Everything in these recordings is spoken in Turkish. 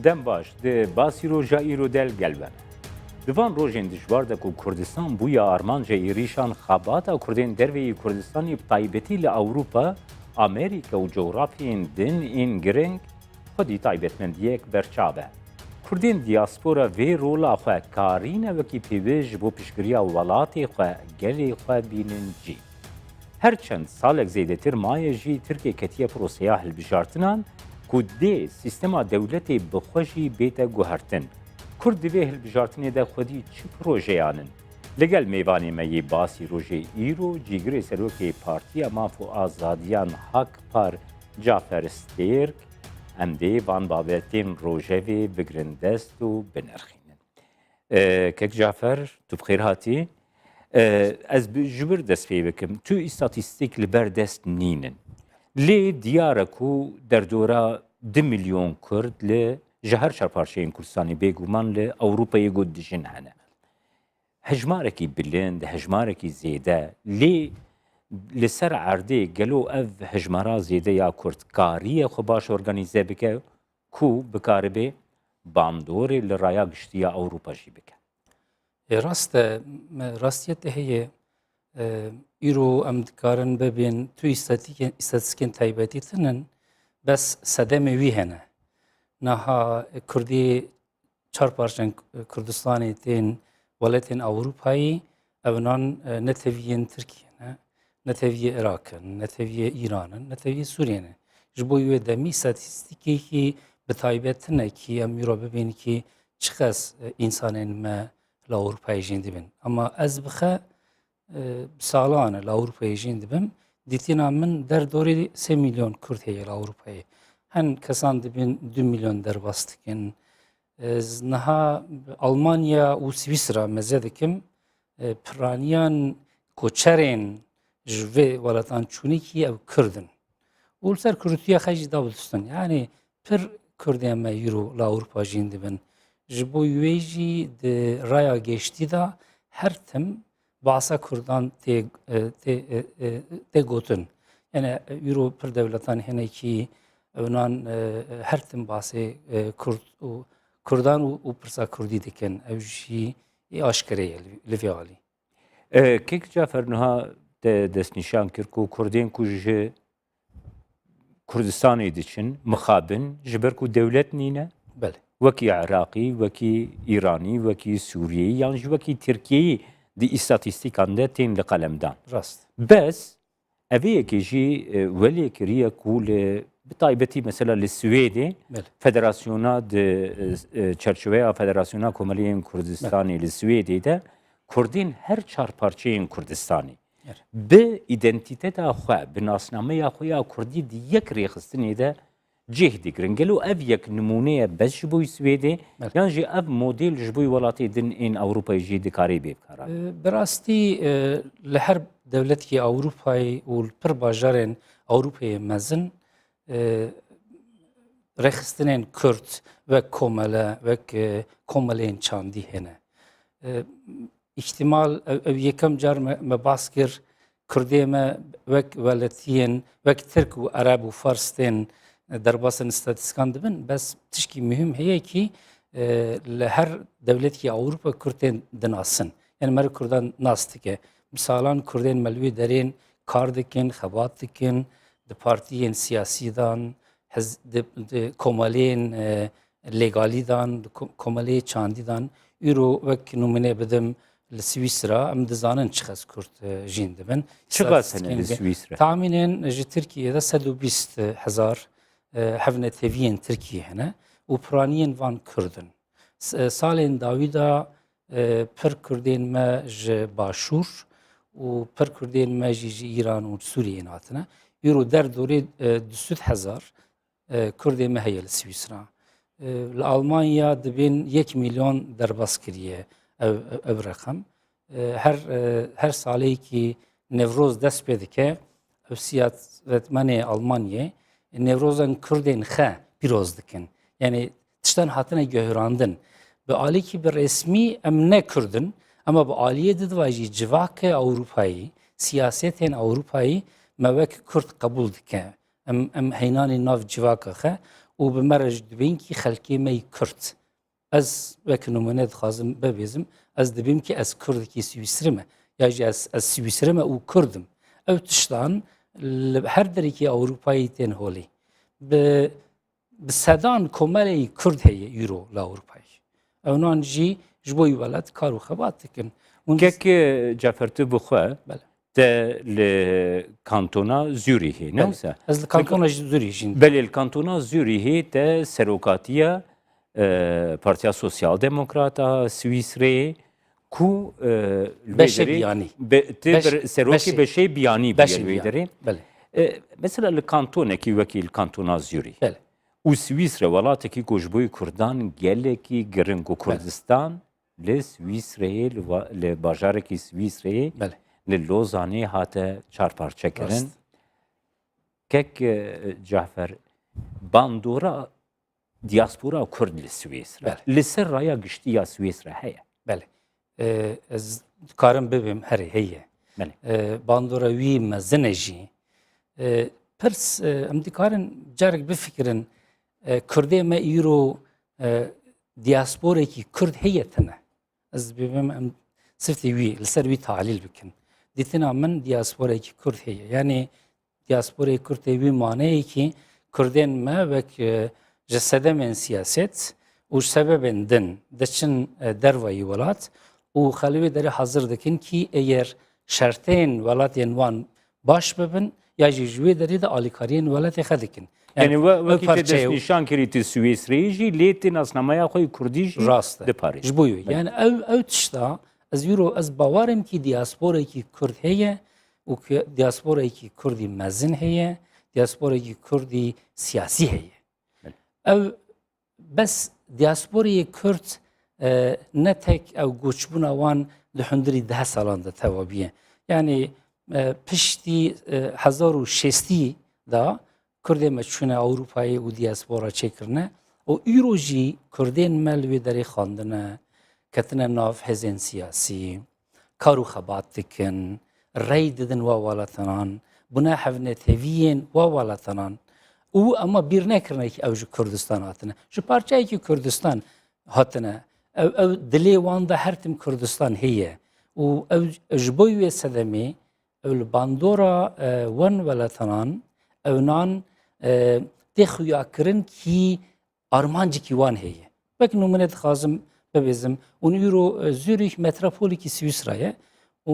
Dem baş di basî roja îro del gelben. Di van rojên dijwar de ku Kurdistan bûye armanca êrîşan xebata Kurdên derveyî Kurdistanê bi taybetî li Ewropa, Amerîka û coğrafyên din ên giring xwedî taybetmendiyek berçav e. Kurdên dîaspora vê rola xwe karîne wekî pêwîst ji bo piştgiriya welatê xwe gelê xwe bînin cî. Her çend salek zêdetir maye jî Tirkiye ketiye proseya hilbijartinan ku dê sîstema dewletê bi xwe jî bête guhertin. Kurd divê hilbijartinê de xwedî çi projeyanin? Li gel mêvanê me yê basî rojê îro cîgirê serokê Partiya Maf û Azadiyan Hak Par Cafer Stêrk em dê van babetên rojevê bigirin dest û binirxînin. Kek Cafer, tu bi xêr hatî? Ez ji wir dest pê bikim. Tu îstatîstîk li ber dest nînin. Lê diyar e ku derdora 2 milyon Kurd li ji her çarparçeyên Kurdistanê bêguman li Ewropayê got dijin hene. Hejmarekî bilind, hejmarekî zêde, lê li ser erdê gelo ev hejmara zêde ya Kurd kariye xwe baş organîze bike ku bikaribe bandorê li raya giştiya Ewropa jî bike. Rastiyet heye îro em dikarin bibên tu îstatîskên taybetî tinin bes sedemê wî hene. Niha Kurdî çarparçeyên Kurdistanê tên welatên Ewropayê evinan neteviyên Tirkiye ne, neteviye Iraqin, neteviye İran'in, neteviye Suriye'nin. Ji bo wê demî statîstîkekî bi taybet tune ki em îro bibînin ki çi qas însanên me li Ewropayê jîn dibin. Ama ez bixe salan li Ewropayê jîn dibim. Dîtina min derdorê 3 milyon Kurd heye li Ewropayê. Hen kesan dibin 2 milyon derbas dikin. Niha Almanya û Swîsra meze dikim piraniyan koçerên ji vê welatan çûnekî ew Kurdin. û li ser Kurdtiya xwe jî dawdistin. Yani pir Kurdên me îro li Ewropa jîn dibin. Ji bo wê jî di raya geştî da her tim basa Kurdan tê gotin. Yani îro pir dewletan hene ki evinan her tim basê Kurdan û pirsa Kurdî dikin. Ew jî aşkere ye li vê alî. Kek Cafer niha te destnîşan kir ku Kurdên ku ji Kurdistanê diçin mixabin ji ber ku dewlet nîne? Belê. Wekî Iraqî, wekî İranî, wekî Sûriyeyî yan jî wekî Tirkiyeyî di îstatîstîkan de tên li qalemdan. Rast. Bes evêyekê jî welê kiriye ku li bi taybetî mesela li Swêdê Federasyona di çerçeveya Federasyona Komeliyên Kurdistanê li Swêdê de Kurdên her çarparçeyên Kurdistanê bi îdentîteta xwe, bi nasnameya xwe ya Kurdî di yek rêxistinê de cih dikirin. Gelo ev yek nimûneye bes ji bo Swêdê yan jî ev model ji bo welatê din ên Ewropayê jî dikarî bê bikara. Bi rastî li her dewletî Ewropayê û pir bajarên Ewropayê mezin rêxistinên Kurd wek komele wek komeleyên çandî hene. İhtimal ev yekem car me bas kir Kurdê me wek weletiyên wek Tirk û Arab û Fars tên derbasên îstatîskan dibin. Bes tişkî mühim heye ki li her dewletî Ewropa Kurdên dinasin. Yani mer Kurdan nas dike. Misalan Kurdên me li wê derên kar dikin, xebat dikin, di partiyên siyasî dan, di komeleyên legalî dan, di komeleyê çandî dan. Îro wek numune bidim li Swîsra em dizanin çi qas Kurd jîn dibin. Çi qas hene li Swîsra? Tahmînên ji Tirkiyeyê de 120,000 hevneteviyên Tirkiye hene û piraniyên van Kurdin. Salên dawî da pir Kurdên me ji Başûr û pir Kurdên me jî ji İran û Sûriyeyê hatine. Îro derdorê 200,000 Kurdê me heye li Swîsra. Li Almanya dibin 1 milyon derbas kiriye ev rekam. Her saleyekî Newroz dest pê dike ev siyasetmenê Almanyayê Newrozên Kurdên xwe pîroz dikin. Yani tiştan hatine guherandin. Bi alîkî bi resmî em ne Kurdin ama bi aliyê didiva jî civakê Ewropayî, siyasetên Ewropayî me wek Kurd qebûl dike. Em heynanê nav civaka xwe û وبمرج دبين كي خلقي ما يكرت از وك نمونه دخازم ببيزم از دبيم كي از كرد كي سويسرمه ياجي از سويسرمه و كردم او تشتان هر دري كي اوروباي تين هولي بسدان كومالي كرد هي يورو لا اوروباي او نانجي جبوي ولد كارو خباتكن كيك جعفرتو بخوا بله te li kantona Zürihê neyse. از کانتون زوریخ جین Belê li kantona Zürihê te serokatiya Partiya Sosyal Demokrata Swîsreyê ku Beşê biyanî. serokê beşê biyanî Beşê wê derê. بله Mesela li kantonekî wekî li kantona Zürih. بله û Swîsre welatekî ku ji bo Kurdan gelekî giring û Kurdistan li Swîsreyê li bajarekî Swîsreyê بله li Lozanê hate çarparçekirin. Rast. Kek Cafer bandora diaspora Kurd li Swîsre. Bele. Li ser raya giştiya Swîsre heye. بله از کارم ببیم هر هیه Bele. باندورا وی مزنه جی پرس ام دیکارن جارک بفکرن کرده ما ایرو دیاسپوره کی کرد هیتنه از ببیم ام صفتی وی لسر وی تعلیل بکن دیتنا من دیاسپوره کی کرد هیه یعنی دیاسپوره کرد وی معنی کی کردن ما وک جسده من سیاست و sebebin din deçin dervayı velat û xelwê derê hazır dikin ki eğer şertên welatên wan baş bibin ya jî ji wê derê de alîkariyên welatê xwe dikin. Yani wekî te parçeyê destnîşan kirî tu Swîsreyê jî lê tê nasnamaya xwe Kurdî jî rast e. diparî. Ji bo wê yani ew tişta ez îro ez bawarim ki diasporekî Kurd heye û diasporekî Kurdî mezin heye diasporekî Kurdî siyasî heye. Ew bes دیاسپوری کرد نه تک او گوچبون وان لحندری 10 سالان ده توابیه یعنی پشتی 1060 دا کرد مچونه اروپایی و دیاسپورا چکرنه و ایروجی کردین ملوی دری خواندنه کتنه ناف حزن سیاسی کارو خبات دکن ری ددن و والتنان بنا حفنه تهویین و والتنان او اما bir nekrine ki ev ji Kurdistan hatine. Ji parçayê ki Kurdistan hatine. Ev dilê wan da her tim Kurdistan heye. û ev ji bo wê sedemê ew li bandora wan welatanan ew nan tê xuyakirin ki armancikî wan heye. Wek numune dixwazim bibêzim û îro Zürih metropolekî Swîsrayê û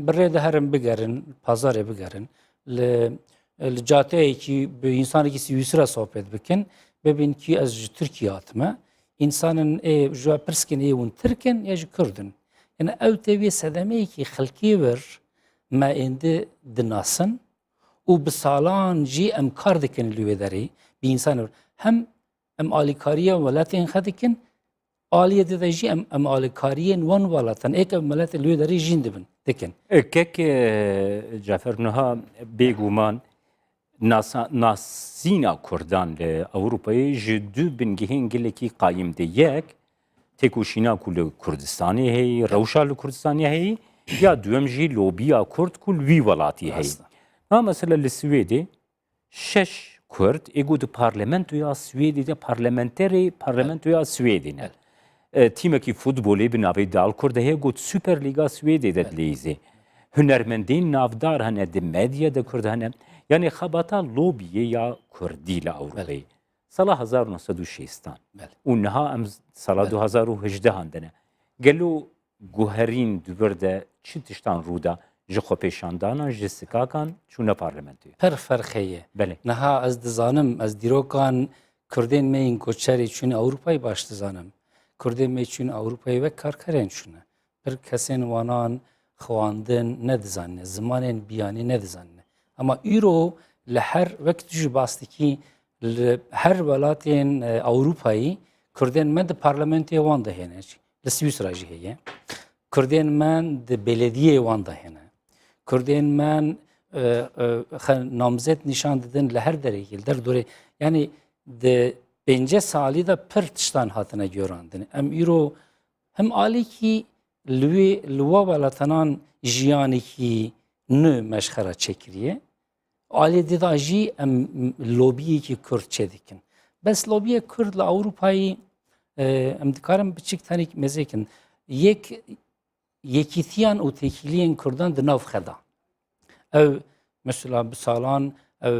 birê de herin bigerin, pazarê bigerin. Li cateyekî bi insanekî Swîsra sohbet bikin bibin ki ez ji Tirkiye hatime insanın ji pirskin hûn Tirkin ya ji Kurdin yani ew tê wê sedemeyekî xelkê wir me êndî dinasin û bi salan jî em kar dikin li wê derê bi insan wir hem em alîkariya welatên xwe dikin aliyê de jî em alîkariyên wan welatan êk ev miletê li wê derê jîn dibin dikin. Kek Cafer niha bêguman nasîna Kurdan li Ewropayê ji du bingehên gelekî qayîm de yek têkoşîna ku li Kurdistanê heye rewşa li Kurdistanê heye ya duyem jî lobiya Kurd ku li wî welatî heye. Ha mesela li Swêdê şeş Kurd êgo di parlamentoya Swêdê de parlamentoya Swêdê ne. Tîmekî futbolê bi navê Dal Kurd heye got Süper Lîga Swêdê de dilêzê. Hunermendên navdar hene di medya de Kurd hene. Yani xebata lobiye ya Kurdî li Ewropayê. Sala 1960 û niha em sala 2018 dine. Gelo guherîn dibir de çi tiştan rûda ji xwepêşandana ji sikakan çûne parlamentoya. Per ferq heye. Bele. Niha ez dizanim ez dîrokan Kurdên me yên koçerê çûne Ewropayê baş dizanim. Kurdên me çûne Ewropayê ve karkerên çûne. Bir kesên wanan xwandin nedizanine, zimanên biyanî nedizanine. Ama îro li her wek tu jî bas dikî li her welatên Ewropayê Kurdên me di parlamentoya wan de hene. Li Swîsra jî heye. Kurdên me di belediyê wan de hene. Kurdên me namzet nîşan didin li her derekî li derdorê yani di 5 salî de pir tiştan hatine gyorandin. Em îro hem alîkî li wa welatanan jiyanekî nû meşxera çekiriye aliyê da jî em lobiyekî Kurd çê dikin. بس لوبیا کرد ل اروپایی ام دکارم بچیک تانیک مزیکن یکیتیان و تکیلین کردان دناف خدا او مثلا بسالان او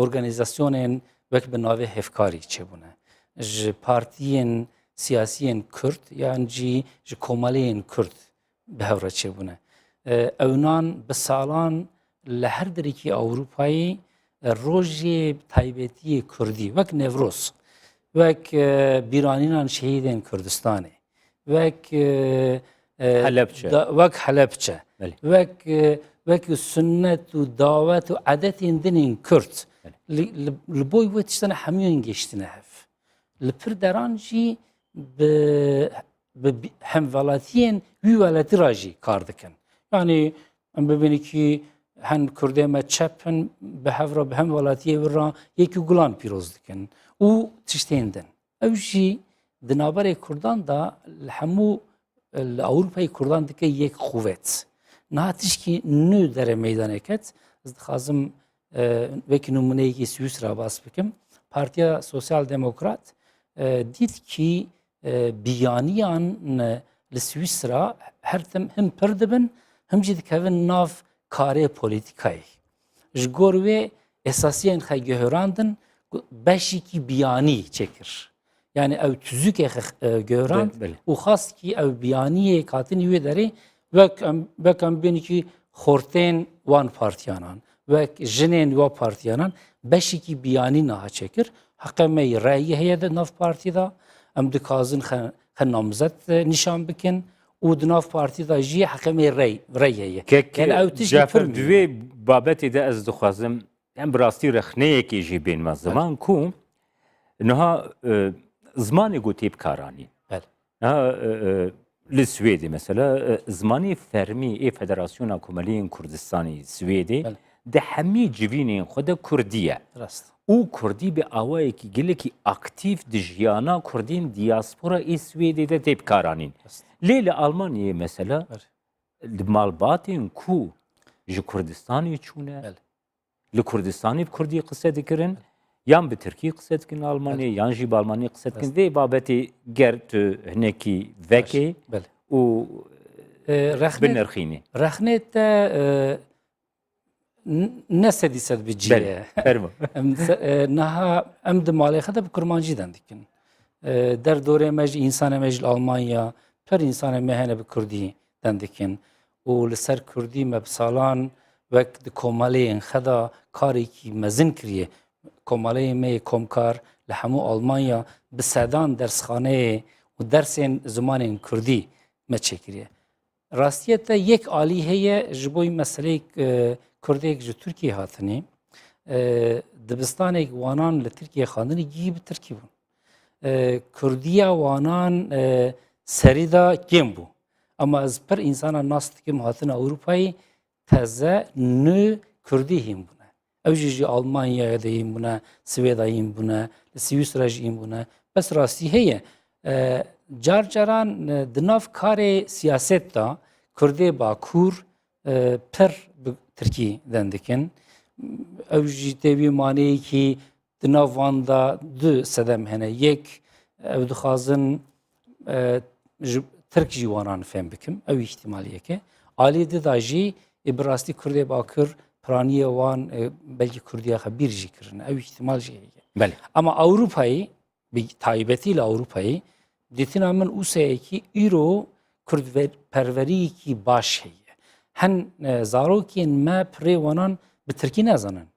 ارگانیزاسیونن وک بناوی هفکاری چه بونه ج پارتیین سیاسیین کرد یان جی کمالین کرد به هورا چه بونه اونان بسالان لهر دریکی اروپایی روزی تایبتی کردی وک نوروز وک بیرانینان شهیدین کردستانی وک حلبچه وک سنت و دعوت و عادت دینین کرد لبوی وقتشتن همیون گشتنه هف لپر درانجی به همولاتین وی ولاتی راجی کار دکن یعنی ام ببینی که هن کرده ما چپن به هفرا به هم ولاتیه ورا یکی گلان پیروز دکن او تشتیندن اوجی دنابر کردان دا همو اروپای کردان دکه یک قوت نهاتش که نو در میدان کت از خازم وکی نمونه یکی سویسرا باس بکم پارتیا سوسیال دموکرات دید که بیانیان لسویسرا هر تم هم پردبن هم جد کهون ناف کاری پولیتیکایی جگوروی اساسیان خیلی گهراندن باشی کی بیانی چکر یعنی او تزوک گهراند و خواست کی او بیانی کاتنی وی داری وکم بینی کی خورتین وان پارتیانان و جنین و پارتیانان باشی کی بیانی نه چکر حقیقی رأی هیچ ناف پارتی دا ام دکازن خن نامزد نشان بکن و دناف پارتی دا جی حقیقی رأیه یعنی او جعفر دوی بابتی ده از دخوازم هم براستی رخنه یکی جی بین ما زمان کو نها زمانی گوتیب کارانی نها لسویدی مثلا زمانی فرمی ای فدراسیون کمالین کردستانی سویدی ده همی جوینین خود کردیه او کردی به آوایی که گله که اکتیف دجیانا کردین دیاسپورا ای سویدی ده تیب کارانین لیل آلمانیه مثلا مالباتین کو جی کردستانی چونه لکردستانی بکردی قصه دکرن یان به ترکی قصه دکن آلمانی یان جی بالمانی قصه دکن دی بابتی گرد هنکی وکی و بنرخینی رخنت نسدی سد بجیه نها ام دمالی خدا بکرمانجی دندکن در دوره مج انسان مجل آلمانیا پر انسان مهنه بکردی دندکن و لسر کردی مبسالان وقت کمالی خدا کاری کی مزن کریه کمالی می کمکار لحمو آلمانیا بسدان درسخانه و درسین زمان کردی مچکریه راستیت یک عالی هیه جبوی مسئله کردی که ترکیه هاتنی دبستانی وانان لترکیه خواندنی گیب ترکی بون کردیا وانان سریدا کم بو اما از پر انسان ناست کم هاتن اروپایی تازه نو کردی هم بونه اوجی آلمانیا دیم بونه سوئد هم بونه سوئیسرا هم بونه بس راستی هیه جاران دناف کار سیاست دا کردی باکور پر ترکی دندکن اوجی تبی معنی کی دناف واندا دو سدم هنه یک او دخازن ترک جوانان فهم بکم او احتمالیه که عالی داجی براستی کردی باکر پرانی وان بلکه کردی خبیر جی کرن او احتمال جیه بله اما اروپایی به تایبتی ل اروپایی دیتنا من اوسه کی ایرو کرد پروری کی باش هیه هن زاروکین ما پری وانان به ترکی نزنن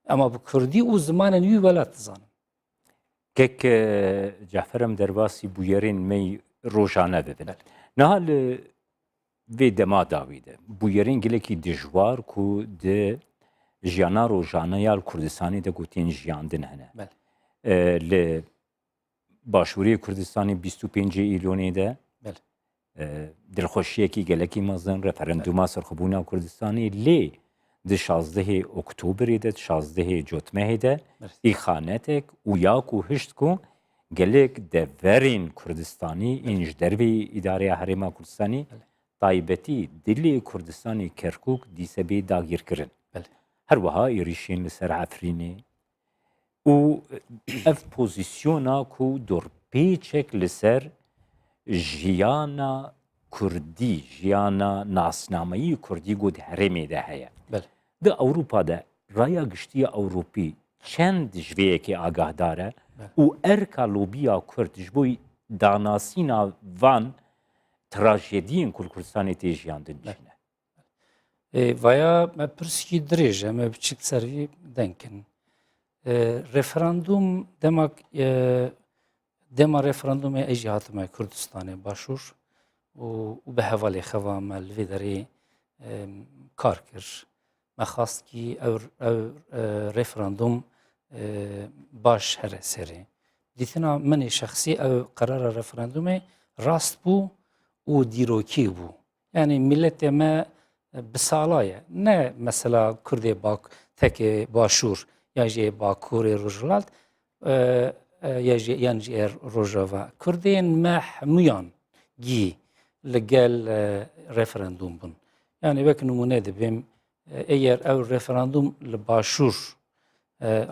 اما به کردی او زمان نیو ولات زنن کک جعفرم درباسی بویرین می روزانه ببین نهال وی دما داویده بویرین گله کی دجوار کو ده جیانا روزانه یال کردستانی ده گوتین جیاندن هنه ل باشوری کردستانی 25 ایلونی ده دلخوشیه کی گله کی مازن رفرندوما سرخبونا کردستانی لی ده 16 اکتبر ده 16 جوتمه ده ایخانتک و یاکو هشت کو گلک دورین کردستانی اینج دروی اداره حریم کردستانی تایبتی دلی کردستانی کرکوک دیسه بی داگیر کرن هر وها ایریشین لسر عفرینی û ev pozisyona ku dorpêçek li ser jiyana Kurdî, jiyana nasnameyî Kurdî got herêmê de heye. بله Di Ewropa de raya giştiya Ewropî çend ji vê yekê agahdar e û erka lobiya Kurd ji bo danasîna van trajediyên Kurdistanê tê jiyan din dijîne. ویا me pirskî dirêj e me biçik ser vî denkin. Referandum dema referandumê ê jî hatime Kurdistanê başûr û bi hevalê xeva me li vê derê kar kir. Me xwast kî ew referandum baş here serê. Dîtina min ê şexsî ew qerara referandumê rast bû û dîrokî bû. Yani milletê me bi salaye ne mesela Kurdê tekê başûr ya jê Bakurê Rojhilat yan jî Rojava. Kurdên me hemûyan gî li gel referandum bûn. Yani wek numûne dibêm eğer ew referandum li başûr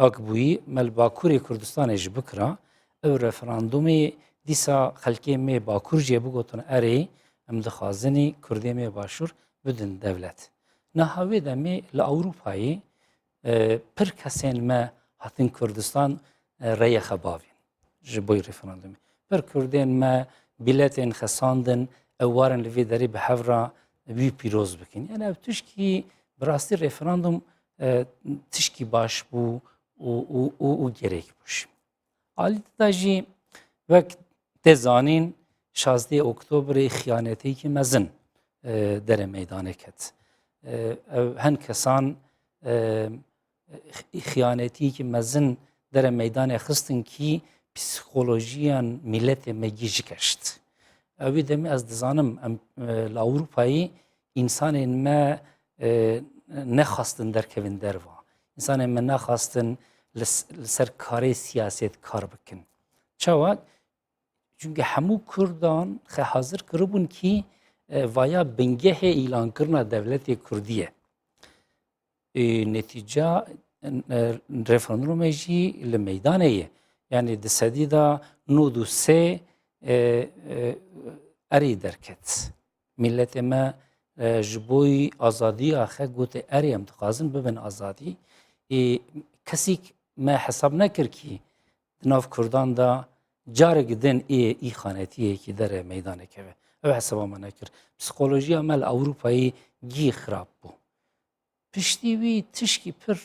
akbûyî me li Bakurê Kurdistanê jî bikira ew referandumê dîsa xelkê me Bakur jê bigotin erê em dixwazinî Kurdê me başûr bidin devlet. Niha wê demê li Ewropayê pir kesên me hatin Kurdistan rêya xebavîn ji bo referandumê. Pir Kurdên me bîletên xesandin ew warin li vê derê bi hevra wî pîroz bikin. Yani ev tişkî bi rastî referandum tişkî baş bû û gerek bû. Alî da jî wek tê zanîn 16 Oktoberê xıyanetiyekî mezin dere meydanê ket. Hin kesan xıyanetiyekî mezin dere meydanê xistin kî psîkolojiyan milletê me gîjî keşt. Evî demê ez dizanim em li Ewropayê însanên me nexwastin derkevin derva. İnsanên me naxwastin li ser karê siyaset kar bikin. Çawa? Çünkü hemû Kurdan xwe hazir kiribûn kî vaya bingehê îlankirina devletê Kurdî ye. Netîca referandumê jî li meydanê ye. Yani di sedî da 93 erê derket. Milletê me ji bo azadiya xwe gote erê em dixwazin bibin azadî. Kesîk me hesab nekir kî di nav Kurdan da carek din îxanetiyekî dere meydanê keve. Ew hesaba me nekir. Psîkolojiya me li Ewropayê gî xirab bû. Piştî wî tişkî pir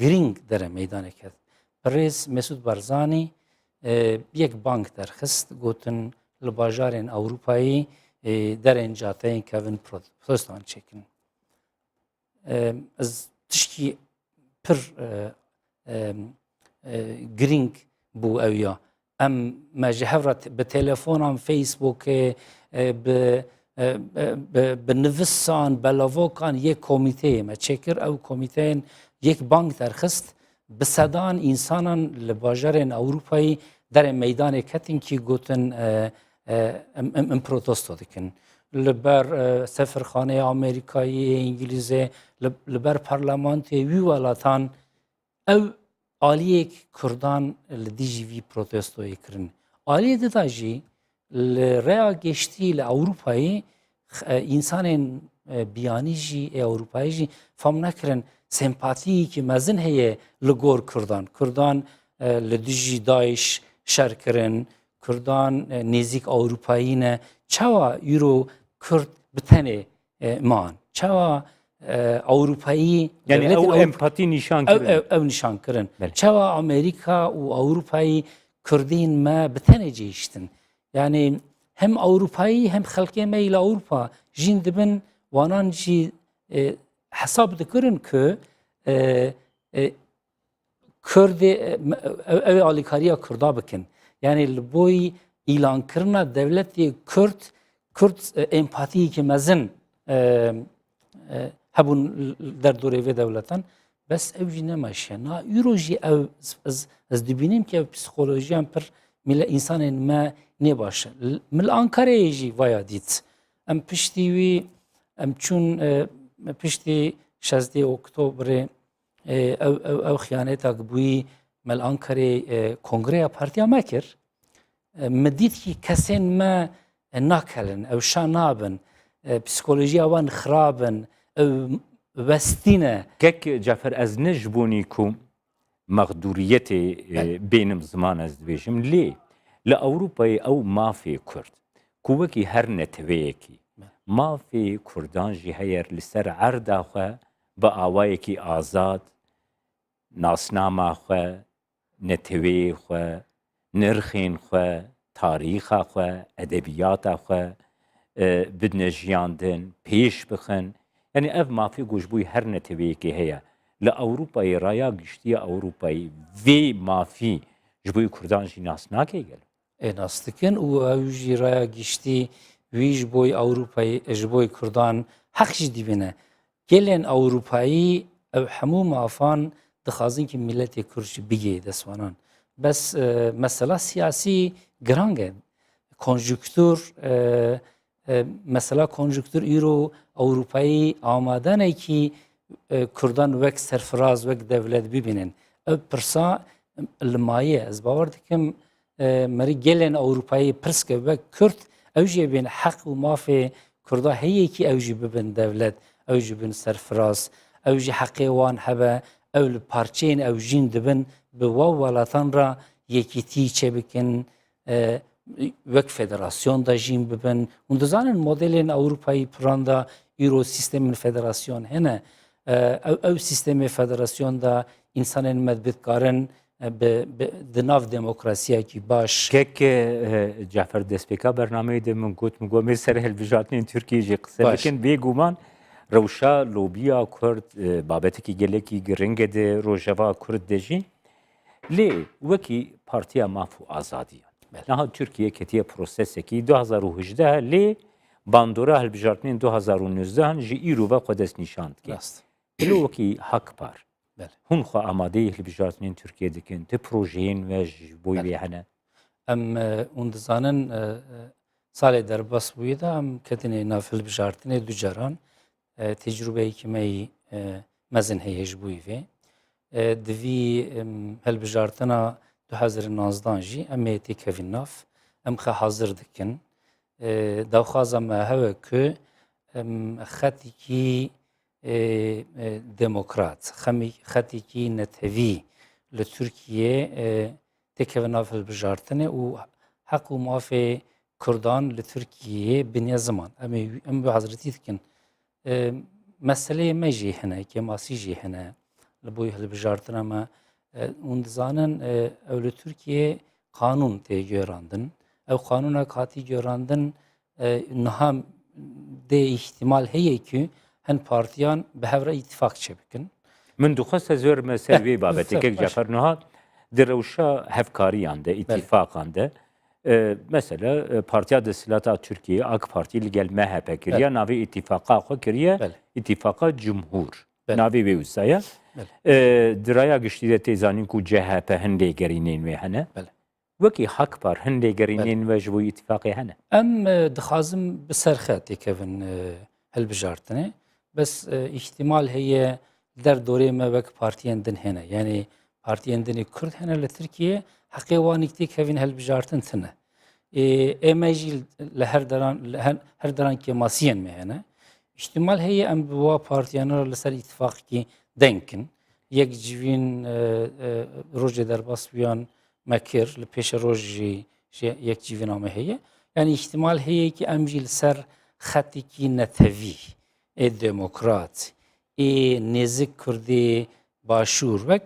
girîng dere meydanê ket. Pirêz Mesûd Barzanî yek bank derxist gotin li bajarên Ewropayê derên cateyên kevin protestan çekin. Ez tişkî pir girîng bû ew ya. Em me ji hevra bi telefonan Facebookê bi nivisan belavokan yek komîteyê me çekir ew komîteyên yek bank derxist bi sedan însanan li bajarên Ewropayê derê meydanê ketin kî gotin em protesto dikin. Li ber Sefirxaneya Amerîkayê, İngilîzê, li ber parlamentê wî welatan ew aliyek Kurdan li dijî vî protestoyê kirin. Aliyê dida jî li rêya geştî li Ewropayê însanên biyanî jî Ewropayê jî fam nekirin sempatiyekî mezin heye li gor Kurdan. Kurdan li dijî Daeş şer kirin, Kurdan nêzik Ewropayî ne. Çawa îro Kurd bi tenê man? Çawa Ewropayî Yani ew empatî nîşan kirin. Ew nîşan kirin. Çawa Amerîka û Ewropayî Kurdên me bi tenê cihîştin. Yani hem Ewropayî hem xelkê me li Ewropa jîn dibin wanan jî hesab dikirin ku Kurdê ew alîkariya Kurda bikin. Yani li boî îlankirina devletê Kurd empatiyekî mezin hebûn derdorê vê dewletan bes ew jî nemeşe. Na îro jî ew ez dibînim ki ev psîkolojiyan pir însanên me nê baş e. Li Ankareyê jî vaya dît. Em piştî wî em çûn piştî 16 Oktoberê ew xıyanetek bûyî مل أنكري كونغريا بارتيا ماكر مديت كي كسين ما ناكلن أو شانابن بسيكولوجيا وان خرابن أو وستينه كك جعفر از نجبوني كو مغدوريتي بينم زمان از دبيجم ليه لأوروبا أو ما في كرد كوكي هر نتويكي ما في كردان جي هير لسر عردا خو بآوايكي آزاد ناسناما خو نتوي خو نرخين خو تاريخ خو أدبيات خو بدنا جياندن پیش بخن يعني اف ما في گوشبوی هر نتويكي هي لأوروبا رايا گشتي أوروبا في ما في جبوی كردان جي ناس ناكي قال ناستكن و جيرايا گشتي ويج بوي أوروباي جبوي كردان حق جدي بنا gelin Avrupa'yı همو مافان دخازين ki milleti Kürtçe bige desvanan. Bes mesela siyasi grange konjüktür mesela konjüktür İro Avrupa'yı amadane ki Kürdan vek serfraz vek devlet bibinin. Ev pırsa lmaye ez bavar dikim meri gelin Avrupa'yı pırske vek Kürt evji bin hak و mafi Kürda heye ki evji bibin devlet evji bin serfraz evji haqqi wan hebe ev parçeyn evjin dibin bi wawalatan ra yekiti çebikin vek federasyon da jin bibin und zanen modelin Avrupa'yı pranda Euro sistemin federasyon hene ev sistemi federasyon da insanın medbitkarın di nav demokrasiya ki baş كيك جعفر دسبيكا برنامج ده من قلت مقوم سر هالبجاتين تركيا جي قصة لكن بيجومان روشا لوبيا كرد بابتكي جلكي جرينج ده روجافا كرد دجي ليه وكي بارتيا مافو آزادية نها تركيا كتير بروسس كي 2018 ليه باندورا هالبجاتين 2019 جي إيرو قدس نشاند كي لو وكي حق بار هون خو آماده هالبجاتين تركيا دكين تبروجين وجبوي بيهنا und zanen sale derbas buyda am ketine nafil bijartine dujaran tecrübe hikmeyi mezin heyej buyve dvi hel bijartına 2019 jî em ê kevin naf em xe hazır dikin dawxaza me heve ku xetikî demokrat xetikî netevî li Türkiye تكفن في البجارتنة وحقوا ما في كردان لتركيا بنيا زمان أم بحضرتي تكن مسألة ما يجي هنا كماسي يجي هنا لبوي البجارتنة ما وندزانن أو لتركيا قانون تيجراندن أو قانونا كاتي جراندن نهم ده احتمال هي كي هن بارتيان بهفرة اتفاق شبكن من دخست زور مسألة بابتك جعفر نهاد دروشا هفکاریان ده اتفاقان ده مثلا پارتیا دستلata Türkiye AK Parti ile gel MHP kiriye navi ittifaka xo kiriye ittifaka Cumhur navi ve usaya diraya güçlü de tezanin ku CHP hende gerinin ve hene وكي حق بار هندي قرينين واجبوا اتفاقي هنا ام دخازم بسرخات كيفن هالبجارتني بس احتمال هي در دوره ما وك بارتيان دن هنا يعني بارتيان دني كرد هنا لتركيا حقيقة كتير كيفن هالبجارتن ثنا اماجي لهر دران كماسيان مهنا احتمال هي ام بوا بارتيان لسر اتفاق كي دنكن يك جوين روجي در باس بيان مكر لبيش روجي يك جوين ما هي يعني احتمال هي كي امجي لسر خطي كي نتوي ديمقراط نزيك كردي باشور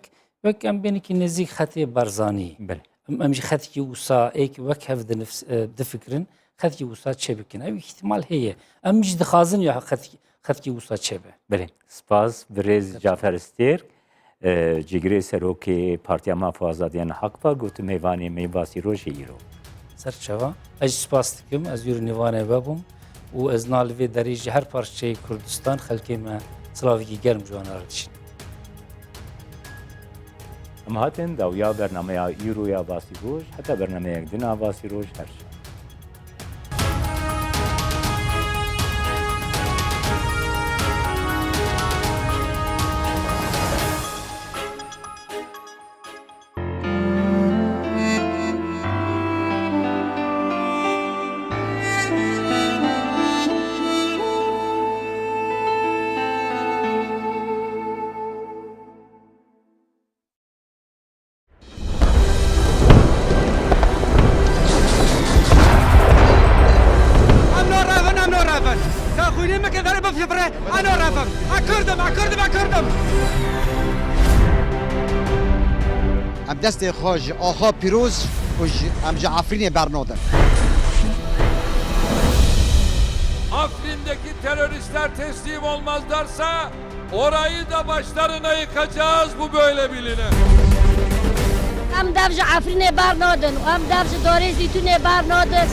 وك ام بيني كي نزيك خطي برزاني بله امجي خطي كي وصا ايك وك هف نفس دفكرن خطي كي وصا تشبكن او احتمال هي امجي دخازن يا خطي كي وصا تشبه بله سپاس برز جعفر استير جگری سروکی پارتیا ما فازادیان حق با گفت میوانی میباسی روشی ایرو سرچوا اج سپاس دکم از یور نیوانه بابم و از نالوی دریج هر پارچه کردستان خلکی ما سلاوی گرم جوان آردشین اما هاتن داویا برنامه ایرو یا باسی روش حتی برنامه یک دن باسی روش هرش كوينين ما كان ضرب في فرع انا رافم اكردم ام دست خوش آخا پیروز ام جعفرین برنادر. Afrin'deki teröristler teslim olmazlarsa orayı da başlarına yıkacağız, bu böyle biline. ام دفج عفرین بار نادن و ام دفج داره زیتون بار نادن.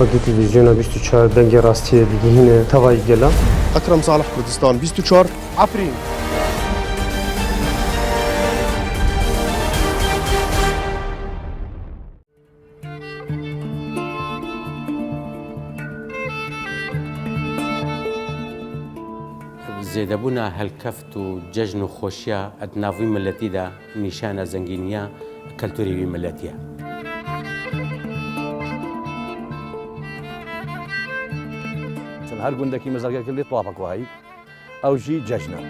وقتی تلویزیون 24 دنگ راستی دیگه هینه توایی گلا اکرم صالح کردستان 24 عفرین. زێدەبوونا هەلکەفت و جەژن و خۆشیە ئەتناوی ملەتیدا نیشانە زەنگینیە کەلتوریوی ملەتیە. هەر گوندێکی مەزەرگەکردی تواپەکۆهایی ئەو ژی جەژنە.